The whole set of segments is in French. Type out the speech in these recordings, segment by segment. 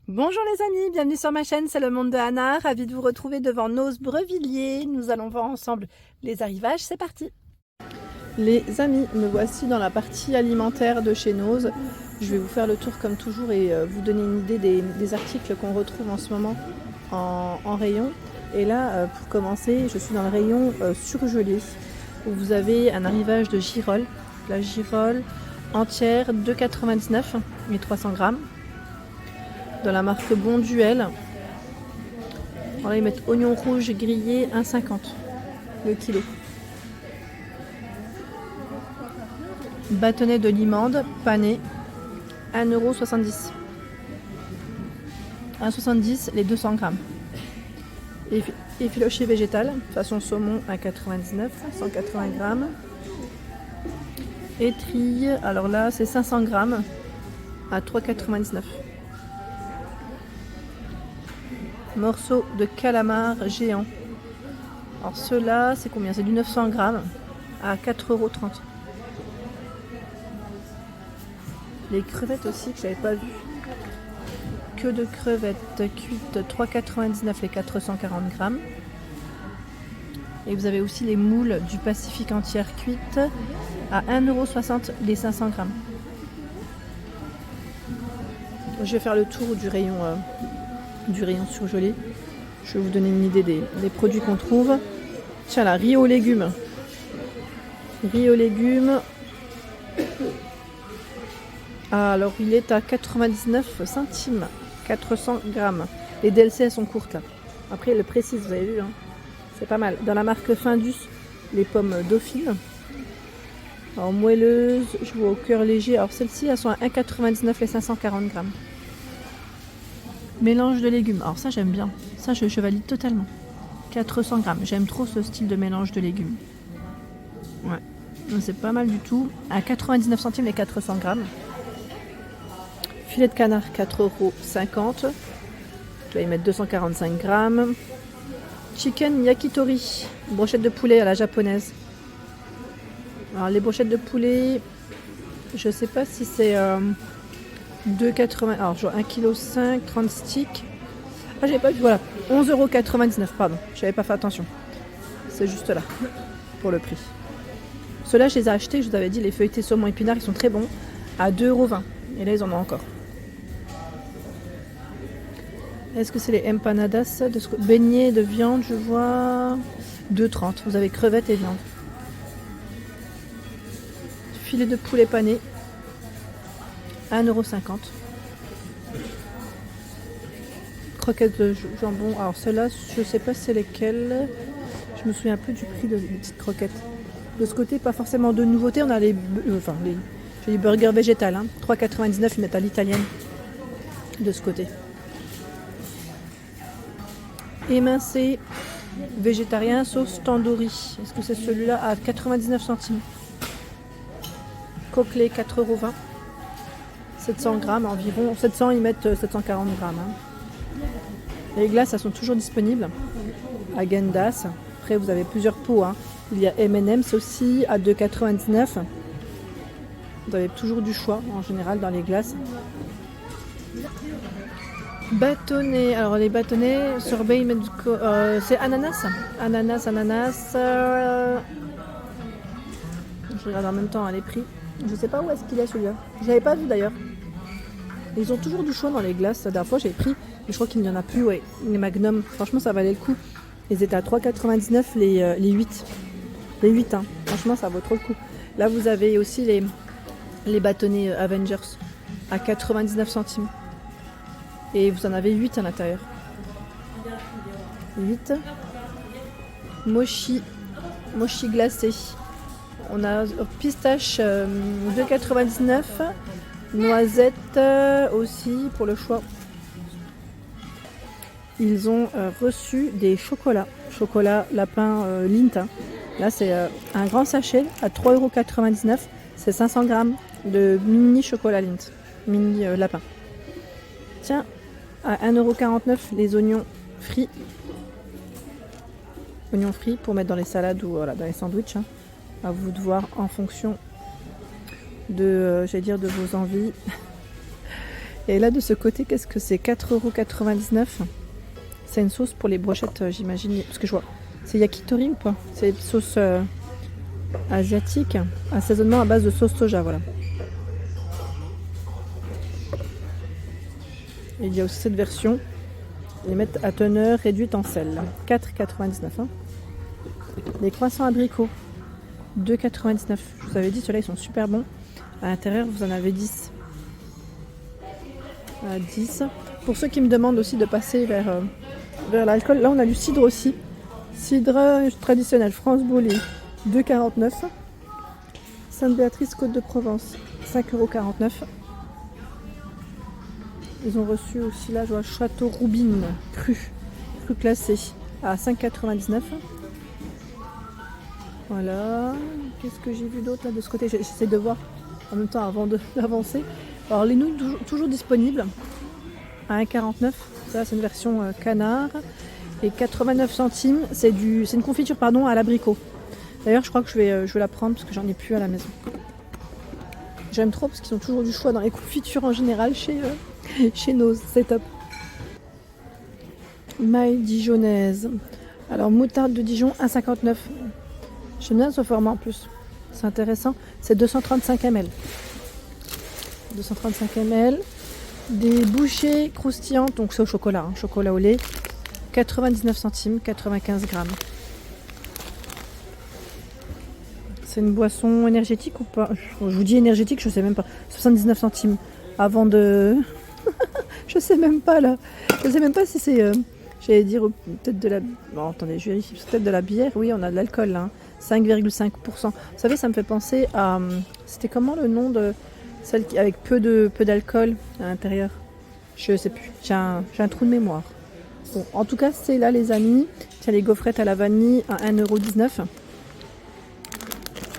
Bonjour les amis, bienvenue sur ma chaîne, c'est le monde de Anna, ravie de vous retrouver devant Noz Brevilliers. Nous allons voir ensemble les arrivages, c'est parti. Les amis, me voici dans la partie alimentaire de chez Noz. Je vais vous faire le tour comme toujours et vous donner une idée des articles qu'on retrouve en ce moment en rayon. Et là, pour commencer, je suis dans le rayon surgelé, où vous avez un arrivage de girolles. La girole entière, 2,99 et 300 grammes. De la marque Bonduel. Alors là, ils mettent oignon rouge grillé 1,50 le kilo. Bâtonnet de limande pané 1,70 €. 1,70 les 200 grammes. Effiloché végétal, façon saumon 1,99 €, 180 grammes. Étrille, alors là c'est 500 grammes à 3,99 €. Morceaux de calamar géant. Alors ceux-là, c'est combien? C'est du 900 grammes à 4,30 €. Les crevettes aussi que j'avais pas vu. Que de crevettes cuites 3,99 € les 440 grammes. Et vous avez aussi les moules du Pacifique entières cuites à 1,60 € les 500 grammes. Je vais faire le tour du rayon surgelé. Je vais vous donner une idée des produits qu'on trouve. Tiens là, riz aux légumes. Riz aux légumes. Alors il est à 99 centimes, 400 grammes. Les DLC elles sont courtes là. Après elles le précise, vous avez vu, hein. C'est pas mal. Dans la marque Findus, les pommes Dauphine. Alors moelleuses, je vois au cœur léger. Alors celles-ci elles sont à 1,99 les 540 grammes. Mélange de légumes. Alors ça j'aime bien. Ça je valide totalement. 400 grammes. J'aime trop ce style de mélange de légumes. Ouais. C'est pas mal du tout. À 99 centimes les 400 grammes. Filet de canard 4,50 €. Là ils mettent 245 grammes. Chicken yakitori. Brochette de poulet à la japonaise. Alors les brochettes de poulet, je sais pas si c'est 2,80. Alors je vois 1,5 kg, 30 sticks. Ah j'avais pas vu, voilà. 11,99 €, pardon. J'avais pas fait attention. C'est juste là, pour le prix. Ceux-là je les ai achetés, je vous avais dit, les feuilletés saumon épinards, ils sont très bons. À 2,20 €. Et là ils en ont encore. Est-ce que c'est les empanadas de beignets de viande? Je vois 2,30 €. Vous avez crevettes et viande. Filet de poulet pané 1,50 €. Croquettes de jambon. Alors celles-là, je sais pas c'est lesquelles. Je me souviens plus du prix des petites croquettes. De ce côté, pas forcément de nouveautés. On a les burgers végétales. 3,99 €, ils mettent à l'italienne. De ce côté. Émincé végétarien sauce tandoori. Est-ce que c'est celui-là à 99 centimes? Coquelet 4,20 €. 700 grammes environ. 700, ils mettent 740 grammes. Les glaces, elles sont toujours disponibles. Häagen-Dazs. Après, vous avez plusieurs pots. Il y a M&M's aussi à 2,99 €. Vous avez toujours du choix en général dans les glaces. Bâtonnets. Alors les bâtonnets, sorbet, ils mettent c'est ananas. Ananas. Je regarde en même temps les prix. Je sais pas où est-ce qu'il est celui-là. Je l'avais pas vu d'ailleurs. Ils ont toujours du choix dans les glaces. La dernière fois j'avais pris, mais je crois qu'il n'y en a plus. Ouais, les Magnum. Franchement ça valait le coup. Ils étaient à 3,99 € les 8. Les 8 hein. Franchement ça vaut trop le coup. Là vous avez aussi les bâtonnets Avengers à 99 centimes. Et vous en avez 8 à l'intérieur. 8. Mochi glacé. On a pistache 2,99 €. Noisettes aussi pour le choix. Ils ont reçu des chocolats. Chocolat lapin Lindt. Là c'est un grand sachet à 3,99 €. C'est 500 grammes de mini chocolat Lindt. Mini lapin. Tiens, à 1,49 € les oignons frits. Oignons frits pour mettre dans les salades ou voilà, dans les sandwichs. À vous de voir en fonction de, de vos envies. Et là de ce côté, qu'est-ce que c'est? 4,99 €. C'est une sauce pour les brochettes, j'imagine. Parce que je vois, c'est yakitori ou pas? C'est une sauce asiatique. Assaisonnement à base de sauce soja, voilà. Et il y a aussi cette version. Ils mettent à teneur réduite en sel. 4,99 €. Hein. Les croissants abricots. 2,99 €. Je vous avais dit, ceux-là, ils sont super bons. À l'intérieur, vous en avez 10. 10. Pour ceux qui me demandent aussi de passer vers l'alcool, là, on a du cidre aussi. Cidre traditionnel France Boulay. 2,49 €. Sainte-Béatrice Côte de Provence. 5,49 €. Ils ont reçu aussi là, je vois Château Roubine cru classé à 5,99 €. Voilà. Qu'est-ce que j'ai vu d'autre là de ce côté? J'essaie de voir en même temps avant d'avancer. Alors les nouilles toujours disponibles à 1,49 €. Ça c'est une version canard. Et 89 centimes, c'est une confiture pardon à l'abricot. D'ailleurs je crois que je vais la prendre parce que j'en ai plus à la maison. J'aime trop parce qu'ils ont toujours du choix dans les confitures en général chez Noz, c'est top. Maille dijonnaise. Alors moutarde de Dijon 1,59 €. J'aime bien ce format en plus. C'est intéressant. C'est 235 ml. 235 ml. Des bouchées croustillantes. Donc c'est au chocolat. Chocolat au lait. 99 centimes. 95 grammes. C'est une boisson énergétique ou pas? Je vous dis énergétique, je sais même pas. 79 centimes. Avant de... je sais même pas là. Je sais même pas si c'est... j'allais dire peut-être de la... Bon, attendez, je vérifie. Peut-être de la bière. Oui, on a de l'alcool là. 5,5%. Vous savez, ça me fait penser à... C'était comment le nom de celle avec peu d'alcool à l'intérieur? Je sais plus. J'ai un trou de mémoire. Bon, en tout cas, c'est là les amis. Tiens, les gaufrettes à la vanille à 1,19 €.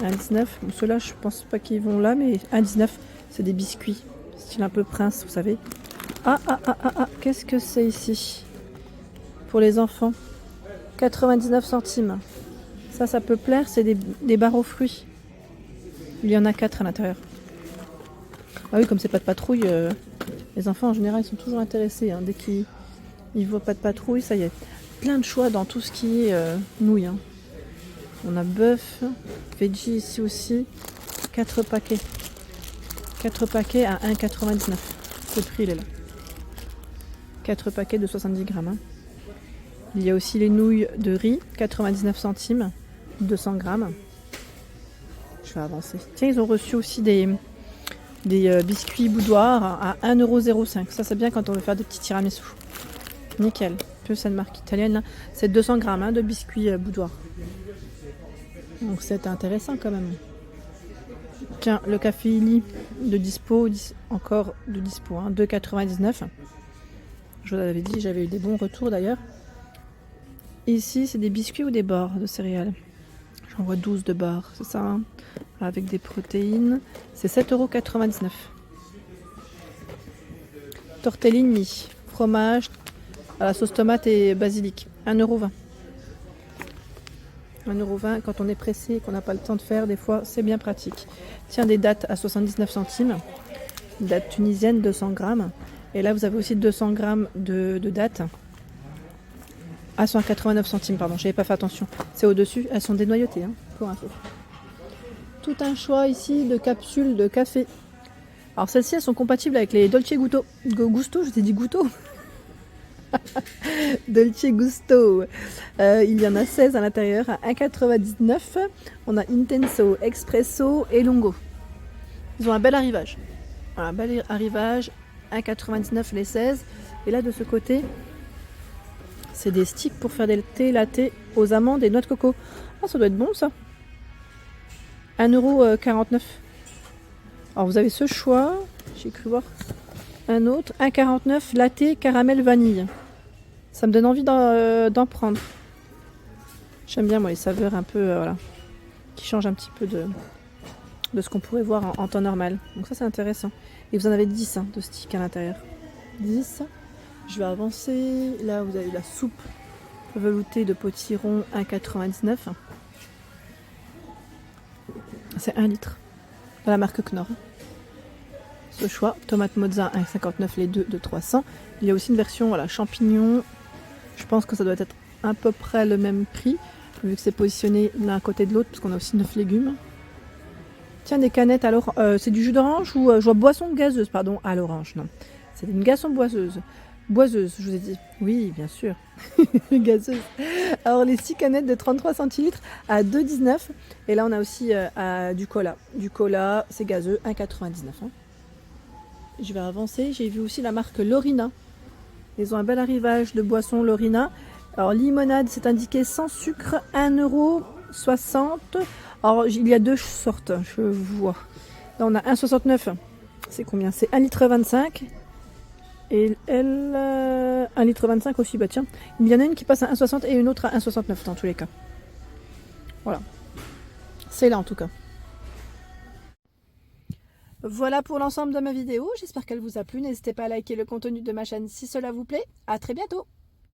1,19 €. Bon, ceux-là, je pense pas qu'ils vont là, mais 1,19 €, c'est des biscuits. Style un peu prince, vous savez. Ah, qu'est-ce que c'est ici? Pour les enfants. 99 centimes. Ça peut plaire, c'est des barres aux fruits. Il y en a 4 à l'intérieur. Ah oui, comme c'est pas de patrouille, les enfants en général ils sont toujours intéressés. Hein. Dès qu'ils voient pas de patrouille, ça y est. Plein de choix dans tout ce qui est nouilles. Hein. On a bœuf, veggie ici aussi. 4 paquets. 4 paquets à 1,99 €. Ce prix il est là. 4 paquets de 70 grammes. Hein. Il y a aussi les nouilles de riz, 99 centimes. 200 grammes. Je vais avancer. Tiens, ils ont reçu aussi des biscuits boudoir à 1,05 €. Ça, c'est bien quand on veut faire des petits tiramisu. Nickel. Plus c'est une marque italienne. Là. C'est 200 grammes de biscuits boudoir. Donc, c'est intéressant quand même. Tiens, le café Illy de dispo, encore de dispo, 2,99 €. Je vous l'avais dit, j'avais eu des bons retours d'ailleurs. Ici, c'est des biscuits ou des barres de céréales. J'en vois 12 de barres, c'est ça, hein, avec des protéines. C'est 7,99 €. Tortellini, fromage à la sauce tomate et basilic, 1,20 €. 1,20 € quand on est pressé et qu'on n'a pas le temps de faire, des fois c'est bien pratique. Tiens, des dattes à 79 centimes. Dattes tunisiennes, 200 grammes. Et là, vous avez aussi 200 grammes de dattes. À 189 centimes, pardon, j'avais pas fait attention. C'est au-dessus, elles sont dénoyautées, hein, pour info. Tout un choix ici de capsules de café. Alors celles-ci, elles sont compatibles avec les Dolce Gusto, je t'ai dit Gusto. Dolce Gusto. Il y en a 16 à l'intérieur, à 1,99 €. On a Intenso, Expresso et Longo. Ils ont un bel arrivage. Voilà, un bel arrivage, 1,99 € les 16. Et là, de ce côté... C'est des sticks pour faire des thés latte aux amandes et noix de coco. Ah, ça doit être bon ça. 1,49 €. Alors vous avez ce choix. J'ai cru voir un autre. 1,49 € latte caramel vanille. Ça me donne envie d'en prendre. J'aime bien moi les saveurs un peu voilà, qui changent un petit peu de ce qu'on pourrait voir en temps normal. Donc ça c'est intéressant. Et vous en avez 10 de sticks à l'intérieur. 10. Je vais avancer. Là, vous avez la soupe veloutée de potiron 1,99 €. C'est 1 litre. De la marque Knorr. ce choix. Tomate mozza 1,59 les deux de 300. Il y a aussi une version voilà, champignons. Je pense que ça doit être à peu près le même prix, vu que c'est positionné l'un à côté de l'autre, parce qu'on a aussi 9 légumes. Tiens, des canettes, alors, c'est du jus d'orange ou je vois boisson gazeuse, pardon, à l'orange, non. C'est une boisson boiseuse. Boiseuse, je vous ai dit. Oui, bien sûr. Gazeuse. Alors, les 6 canettes de 33 centilitres à 2,19. Et là, on a aussi du cola. Du cola, c'est gazeux, 1,99. Hein. Je vais avancer. J'ai vu aussi la marque Lorina. Ils ont un bel arrivage de boisson Lorina. Alors, limonade, c'est indiqué sans sucre, 1,60 €. Alors, il y a deux sortes, je vois. Là, on a 1,69. C'est combien? C'est 1,25 litre. Et elle, 1,25 litre aussi, bah tiens. Il y en a une qui passe à 1,60 et une autre à 1,69 dans tous les cas. Voilà. C'est là en tout cas. Voilà pour l'ensemble de ma vidéo. J'espère qu'elle vous a plu. N'hésitez pas à liker le contenu de ma chaîne si cela vous plaît. À très bientôt.